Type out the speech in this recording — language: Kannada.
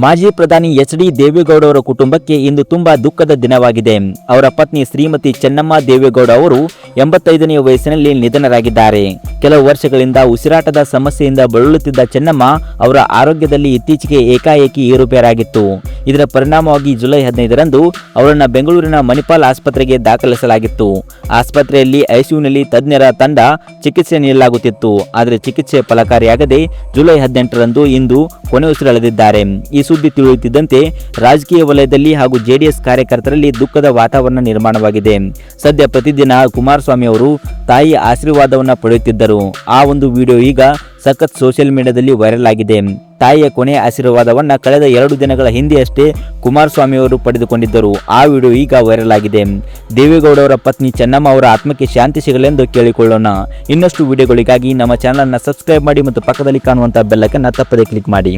ಮಾಜಿ ಪ್ರಧಾನಿ ಎಚ್.ಡಿ. ದೇವೇಗೌಡ ಅವರ ಕುಟುಂಬಕ್ಕೆ ಇಂದು ತುಂಬಾ ದುಃಖದ ದಿನವಾಗಿದೆ. ಅವರ ಪತ್ನಿ ಶ್ರೀಮತಿ ಚೆನ್ನಮ್ಮ ದೇವೇಗೌಡ ಅವರು 85ನೇ ವಯಸ್ಸಿನಲ್ಲಿ ನಿಧನರಾಗಿದ್ದಾರೆ. ಕೆಲವು ವರ್ಷಗಳಿಂದ ಉಸಿರಾಟದ ಸಮಸ್ಯೆಯಿಂದ ಬಳಲುತ್ತಿದ್ದ ಚೆನ್ನಮ್ಮ ಅವರ ಆರೋಗ್ಯದಲ್ಲಿ ಇತ್ತೀಚೆಗೆ ಏಕಾಏಕಿ ಏರುಪೇರಾಗಿತ್ತು. ಇದರ ಪರಿಣಾಮವಾಗಿ ಜುಲೈ 15ರಂದು ಅವರನ್ನು ಬೆಂಗಳೂರಿನ ಮಣಿಪಾಲ್ ಆಸ್ಪತ್ರೆಗೆ ದಾಖಲಿಸಲಾಗಿತ್ತು. ಆಸ್ಪತ್ರೆಯಲ್ಲಿ ಐಸಿಯುನಲ್ಲಿ ತಜ್ಞರ ತಂಡ ಚಿಕಿತ್ಸೆ ನೀಡಲಾಗುತ್ತಿತ್ತು. ಆದರೆ ಚಿಕಿತ್ಸೆ ಫಲಕಾರಿಯಾಗದೆ ಜುಲೈ 18ರಂದು ಇಂದು ಕೊನೆ ಉಸಿರೆಳೆದಿದ್ದಾರೆ. ಈ ಸುದ್ದಿ ತಿಳಿಯುತ್ತಿದ್ದಂತೆ ರಾಜಕೀಯ ವಲಯದಲ್ಲಿ ಹಾಗೂ ಜೆಡಿಎಸ್ ಕಾರ್ಯಕರ್ತರಲ್ಲಿ ದುಃಖದ ವಾತಾವರಣ ನಿರ್ಮಾಣವಾಗಿದೆ. ಸದ್ಯ ಪ್ರತಿದಿನ ಕುಮಾರಸ್ವಾಮಿ ಅವರು ತಾಯಿ ಆಶೀರ್ವಾದವನ್ನ ಪಡೆಯುತ್ತಿದ್ದರು. ಆ ಒಂದು ವಿಡಿಯೋ ಈಗ ಸಖತ್ ಸೋಷಿಯಲ್ ಮೀಡಿಯಾದಲ್ಲಿ ವೈರಲ್ ಆಗಿದೆ. ತಾಯಿಯ ಕೊನೆಯ ಆಶೀರ್ವಾದವನ್ನ ಕಳೆದ 2 ದಿನಗಳ ಹಿಂದೆಯಷ್ಟೇ ಕುಮಾರಸ್ವಾಮಿ ಅವರು ಪಡೆದುಕೊಂಡಿದ್ದರು. ಆ ವಿಡಿಯೋ ಈಗ ವೈರಲ್ ಆಗಿದೆ. ದೇವೇಗೌಡ ಅವರ ಪತ್ನಿ ಚೆನ್ನಮ್ಮ ಅವರ ಆತ್ಮಕ್ಕೆ ಶಾಂತಿ ಸಿಗಲೆಂದು ಕೇಳಿಕೊಳ್ಳೋಣ. ಇನ್ನಷ್ಟು ವಿಡಿಯೋಗಳಿಗಾಗಿ ನಮ್ಮ ಚಾನಲ್ ಅನ್ನು ಸಬ್ಸ್ಕ್ರೈಬ್ ಮಾಡಿ ಮತ್ತು ಪಕ್ಕದಲ್ಲಿ ಕಾಣುವಂತಹ ಬೆಲ್ ಐಕಾನ್ ತಪ್ಪದೆ ಕ್ಲಿಕ್ ಮಾಡಿ.